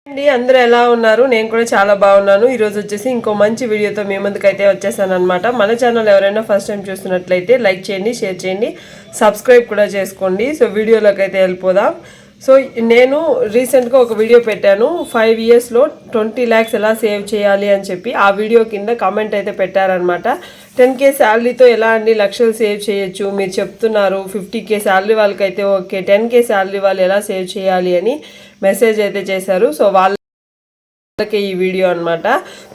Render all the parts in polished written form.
అండి అందరూ ఎలా ఉన్నారు? నేను కూడా చాలా బాగున్నాను. ఈరోజు వచ్చేసి ఇంకో మంచి వీడియోతో మీ ముందుకైతే వచ్చేసాను అనమాట. మన ఛానల్ ఎవరైనా ఫస్ట్ టైం చూస్తున్నట్లయితే లైక్ చేయండి, షేర్ చేయండి, సబ్స్క్రైబ్ కూడా చేసుకోండి. సో వీడియోలోకి అయితే వెళ్ళిపోదాం. సో నేను రీసెంట్గా ఒక వీడియో పెట్టాను, 5 yearsలో 20 lakhs ఎలా సేవ్ చేయాలి అని చెప్పి. ఆ వీడియో కింద కామెంట్ అయితే పెట్టారనమాట. 10K శాలరీతో ఎలా అండి లక్షలు సేవ్ చేయొచ్చు, మీరు చెప్తున్నారు 50K శాలరీ వాళ్ళకైతే ఓకే, 10K శాలరీ వాళ్ళు ఎలా సేవ్ చేయాలి అని మెసేజ్ అయితే చేశారు. సో వాళ్ళకి ఈ వీడియో అనమాట.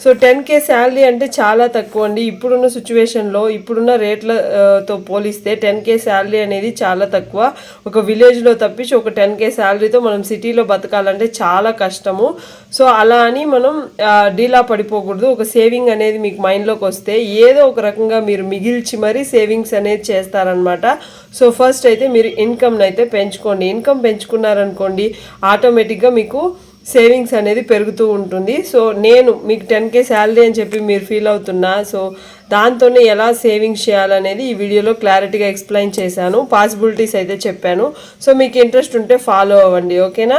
సో 10K శాలరీ అంటే చాలా తక్కువ అండి. ఇప్పుడున్న సిచ్యువేషన్లో ఇప్పుడున్న రేట్లతో పోలిస్తే 10K శాలరీ అనేది చాలా తక్కువ. ఒక విలేజ్లో తప్పించి ఒక 10K శాలరీతో మనం సిటీలో బతకాలంటే చాలా కష్టము. సో అలా అని మనం డీలా పడిపోకూడదు. ఒక సేవింగ్ అనేది మీకు మైండ్లోకి వస్తే ఏదో ఒక రకంగా మీరు మిగిల్చి మరీ సేవింగ్స్ అనేది చేస్తారనమాట. సో ఫస్ట్ అయితే మీరు ఇన్కమ్ని అయితే పెంచుకోండి. ఇన్కమ్ పెంచుకున్నారనుకోండి ఆటోమేటిక్గా మీకు సేవింగ్స్ అనేది పెరుగుతూ ఉంటుంది. సో నేను మీకు 10K శాలరీ అని చెప్పి మీరు ఫీల్ అవుతున్నా, సో దాంతోనే ఎలా సేవింగ్స్ చేయాలనేది ఈ వీడియోలో క్లారిటీగా ఎక్స్ప్లెయిన్ చేశాను. పాసిబిలిటీస్ అయితే చెప్పాను. సో మీకు ఇంట్రెస్ట్ ఉంటే ఫాలో అవ్వండి, ఓకేనా.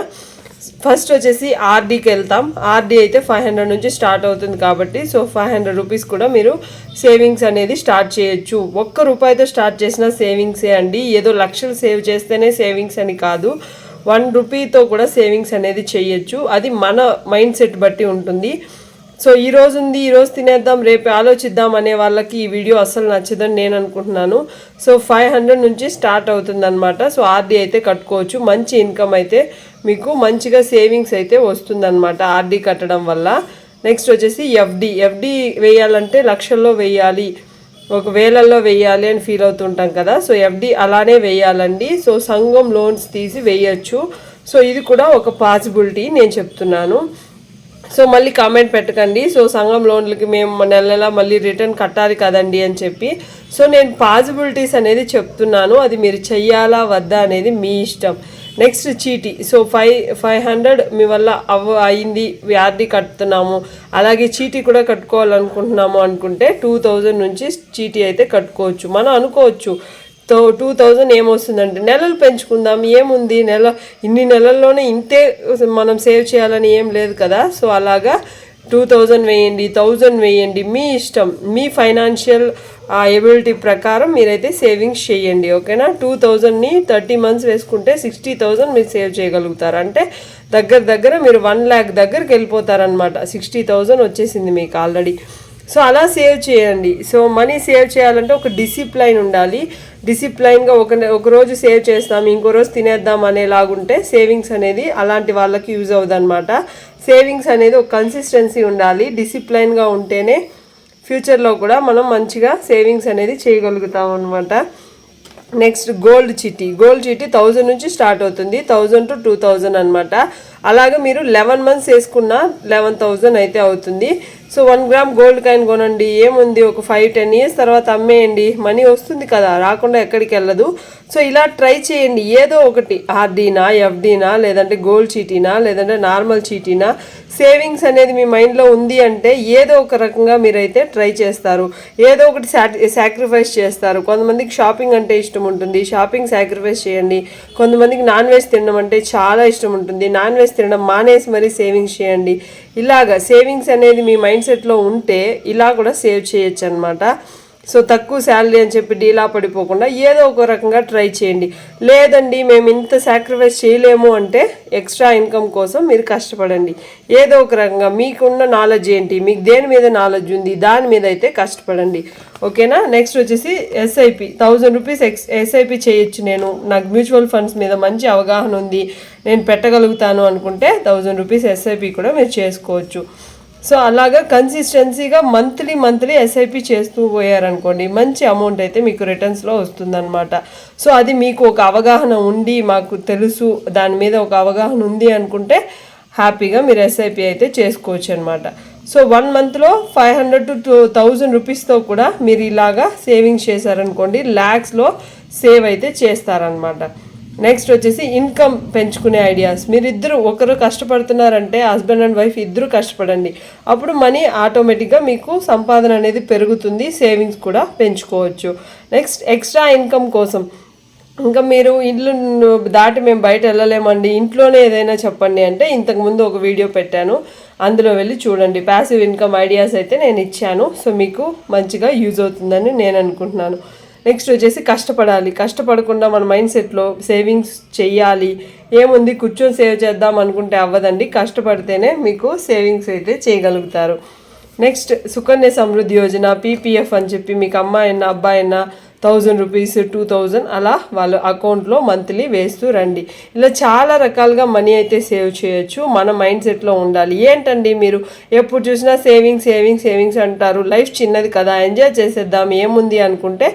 ఫస్ట్ వచ్చేసి ఆర్డీకి వెళ్తాం. ఆర్డీ అయితే 500 నుంచి స్టార్ట్ అవుతుంది కాబట్టి సో 500 రూపీస్ కూడా మీరు సేవింగ్స్ అనేది స్టార్ట్ చేయొచ్చు. ₹1 స్టార్ట్ చేసిన సేవింగ్సే అండి. ఏదో లక్షలు సేవ్ చేస్తేనే సేవింగ్స్ అని కాదు, ₹1 కూడా సేవింగ్స్ అనేది చేయొచ్చు. అది మన మైండ్ సెట్ బట్టి ఉంటుంది. సో ఈరోజు ఉంది, ఈరోజు తినేద్దాం, రేపు ఆలోచిద్దాం అనే వాళ్ళకి ఈ వీడియో అస్సలు నచ్చదని నేను అనుకుంటున్నాను. సో 500 నుంచి స్టార్ట్ అవుతుంది అనమాట. సో ఆర్డీ అయితే కట్టుకోవచ్చు. మంచి ఇన్కమ్ అయితే మీకు మంచిగా సేవింగ్స్ అయితే వస్తుందన్నమాట ఆర్డీ కట్టడం వల్ల. నెక్స్ట్ వచ్చేసి ఎఫ్డి వేయాలంటే లక్షల్లో వేయాలి, ఒక వేలల్లో వేయాలి అని ఫీల్ అవుతుంటాం కదా. సో ఎఫ్డి అలానే వేయాలండి. సో సంఘం లోన్స్ తీసి వేయచ్చు. సో ఇది కూడా ఒక పాసిబిలిటీ నేను చెప్తున్నాను. సో మళ్ళీ కామెంట్ పెట్టకండి, సో సంఘం లోన్లకి మేము నెల మళ్ళీ రిటర్న్ కట్టాలి కదండి అని చెప్పి. సో నేను పాసిబిలిటీస్ అనేది చెప్తున్నాను, అది మీరు చెయ్యాలా వద్దా అనేది మీ ఇష్టం. నెక్స్ట్ చీటీ. సో 500 మీ వల్ల అయింది, ఆర్డీ కట్టుతున్నాము, అలాగే చీటీ కూడా కట్టుకోవాలనుకుంటున్నాము అనుకుంటే 2000 నుంచి చీటీ అయితే కట్టుకోవచ్చు. మనం అనుకోవచ్చు 2000 ఏమొస్తుందంటే నెలలు పెంచుకుందాం, ఏముంది ఇన్ని నెలల్లోనే ఇంతే మనం సేవ్ చేయాలని ఏం లేదు కదా. సో అలాగా 2000 వేయండి, 1000 వేయండి, మీ ఇష్టం. మీ ఫైనాన్షియల్ ఎబిలిటీ ప్రకారం మీరైతే సేవింగ్స్ చేయండి, ఓకేనా. 2000ని 30 months వేసుకుంటే 60,000 మీరు సేవ్ చేయగలుగుతారు. అంటే దగ్గర మీరు 1 lakh దగ్గరికి వెళ్ళిపోతారనమాట. 60,000 వచ్చేసింది మీకు ఆల్రెడీ. సో అలా సేవ్ చేయండి. సో మనీ సేవ్ చేయాలంటే ఒక డిసిప్లైన్ ఉండాలి. డిసిప్లైన్గా ఒక రోజు సేవ్ చేస్తాం, ఇంకో రోజు తినేద్దాం అనేలాగుంటే సేవింగ్స్ అనేది అలాంటి వాళ్ళకి యూజ్ అవుతుంది అనమాట. సేవింగ్స్ అనేది ఒక కన్సిస్టెన్సీ ఉండాలి. డిసిప్లైన్గా ఉంటేనే ఫ్యూచర్లో కూడా మనం మంచిగా సేవింగ్స్ అనేది చేయగలుగుతాం అనమాట. నెక్స్ట్ గోల్డ్ చీటీ 1000 నుంచి స్టార్ట్ అవుతుంది, 1000 to 2000 అనమాట. అలాగే మీరు 11 months వేసుకున్న 11,000 అయితే అవుతుంది. సో 1 gram గోల్డ్ కాయిన్ కొనండి, ఏముంది ఒక 5-10 years తర్వాత అమ్మేయండి, మనీ వస్తుంది కదా, రాకుండా ఎక్కడికి వెళ్ళదు. సో ఇలా ట్రై చేయండి ఏదో ఒకటి, ఆర్డీనా, ఎఫ్డీనా, లేదంటే గోల్డ్ చీటీనా, లేదంటే నార్మల్ చీటీనా. సేవింగ్స్ అనేది మీ మైండ్లో ఉంది అంటే ఏదో ఒక రకంగా మీరైతే ట్రై చేస్తారు, ఏదో ఒకటి సాక్రిఫైస్ చేస్తారు. కొంతమందికి షాపింగ్ అంటే ఇష్టం ఉంటుంది, షాపింగ్ సాక్రిఫైస్ చేయండి. కొంతమందికి నాన్ వెజ్ తినడం అంటే చాలా ఇష్టం ఉంటుంది, నాన్ వెజ్ తినడం మానేసి మరీ సేవింగ్స్ చేయండి. ఇలాగా సేవింగ్స్ అనేది మీ మైండ్ సెట్లో ఉంటే ఇలా కూడా సేవ్ చేయొచ్చు అనమాట. సో తక్కువ శాలరీ అని చెప్పి డీలా పడిపోకుండా ఏదో ఒక రకంగా ట్రై చేయండి. లేదండి మేము ఇంత సాక్రిఫైస్ చేయలేము అంటే ఎక్స్ట్రా ఇన్కమ్ కోసం మీరు కష్టపడండి. ఏదో ఒక రకంగా మీకున్న నాలెడ్జ్ ఏంటి, మీకు దేని మీద నాలెడ్జ్ ఉంది దాని మీద అయితే కష్టపడండి, ఓకేనా. నెక్స్ట్ వచ్చేసి ఎస్ఐపి. 1000 రూపీస్ ఎస్ఐపి చేయొచ్చు. నాకు మ్యూచువల్ ఫండ్స్ మీద మంచి అవగాహన ఉంది, నేను పెట్టగలుగుతాను అనుకుంటే 1000 రూపీస్ ఎస్ఐపి కూడా మీరు చేసుకోవచ్చు. సో అలాగా కన్సిస్టెన్సీగా మంత్లీ ఎస్ఐపి చేస్తూ పోయారనుకోండి మంచి అమౌంట్ అయితే మీకు రిటర్న్స్లో వస్తుందన్నమాట. సో అది మీకు ఒక అవగాహన ఉండి, మాకు తెలుసు దాని మీద ఒక అవగాహన ఉంది అనుకుంటే హ్యాపీగా మీరు ఎస్ఐపి అయితే చేసుకోవచ్చు అనమాట. సో 1 monthలో 500 to 1000 రూపీస్తో కూడా మీరు ఇలాగా సేవింగ్స్ చేశారనుకోండి ల్యాక్స్లో సేవ్ అయితే చేస్తారనమాట. నెక్స్ట్ వచ్చేసి ఇన్కమ్ పెంచుకునే ఐడియాస్. మీరిద్దరు ఒకరు కష్టపడుతున్నారంటే హస్బెండ్ అండ్ వైఫ్ ఇద్దరు కష్టపడండి, అప్పుడు మనీ ఆటోమేటిక్గా మీకు సంపాదన అనేది పెరుగుతుంది, సేవింగ్స్ కూడా పెంచుకోవచ్చు. నెక్స్ట్ ఎక్స్ట్రా ఇన్కమ్ కోసం ఇంకా మీరు ఇల్లు దాటి మేము బయట వెళ్ళలేమండి, ఇంట్లోనే ఏదైనా చెప్పండి అంటే ఇంతకుముందు ఒక వీడియో పెట్టాను, అందులో వెళ్ళి చూడండి. ప్యాసివ్ ఇన్కమ్ ఐడియాస్ అయితే నేను ఇచ్చాను. సో మీకు మంచిగా యూజ్ అవుతుందని నేను అనుకుంటున్నాను. నెక్స్ట్ వచ్చేసి కష్టపడాలి. కష్టపడకుండా మన మైండ్ సెట్లో సేవింగ్స్ చెయ్యాలి, ఏముంది కూర్చొని సేవ్ చేద్దాం అనుకుంటే అవ్వదండి. కష్టపడితేనే మీకు సేవింగ్స్ అయితే చేయగలుగుతారు. నెక్స్ట్ సుకన్య సమృద్ధి యోజన, పీపీఎఫ్ అని చెప్పి మీకు అమ్మాయి అయినా అబ్బాయి అయినా 1000 రూపీస్ 2000 అలా వాళ్ళ అకౌంట్లో మంత్లీ వేస్తూ రండి. ఇలా చాలా రకాలుగా మనీ అయితే సేవ్ చేయొచ్చు. మన మైండ్ సెట్లో ఉండాలి. ఏంటండి మీరు ఎప్పుడు చూసినా సేవింగ్స్ సేవింగ్స్ సేవింగ్స్ అంటారు, లైఫ్ చిన్నది కదా, ఎంజాయ్ చేసేద్దాం ఏముంది అనుకుంటే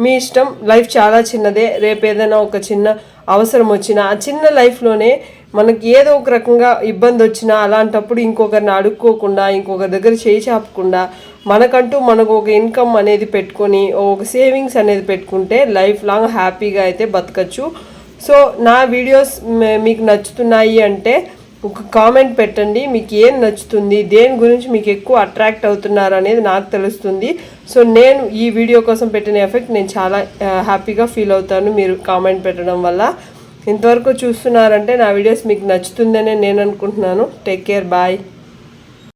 మీ ఇష్టం. లైఫ్ చాలా చిన్నదే. రేపు ఏదైనా ఒక చిన్న అవసరం వచ్చినా ఆ చిన్న లైఫ్లోనే మనకి ఏదో ఒక రకంగా ఇబ్బంది వచ్చినా అలాంటప్పుడు ఇంకొకరిని అడుక్కోకుండా, ఇంకొకరి దగ్గర చేయి చాపకుండా మనకంటూ మనకు ఒక ఇన్కమ్ అనేది పెట్టుకొని ఒక సేవింగ్స్ అనేది పెట్టుకుంటే లైఫ్ లాంగ్ హ్యాపీగా అయితే బతకచ్చు. సో నా వీడియోస్ మీకు నచ్చుతున్నాయి అంటే ఒక కామెంట్ పెట్టండి. మీకు ఏం నచ్చుతుంది, దేని గురించి మీకు ఎక్కువ అట్రాక్ట్ అవుతున్నారు అనేది నాకు తెలుస్తుంది. సో నేను ఈ వీడియో కోసం పెట్టిన ఎఫెక్ట్ నేను చాలా హ్యాపీగా ఫీల్ అవుతాను మీరు కామెంట్ పెట్టడం వల్ల. ఇంతవరకు చూస్తున్నారంటే నా వీడియోస్ మీకు నచ్చుతుందనే నేను అనుకుంటున్నాను. Take care, bye.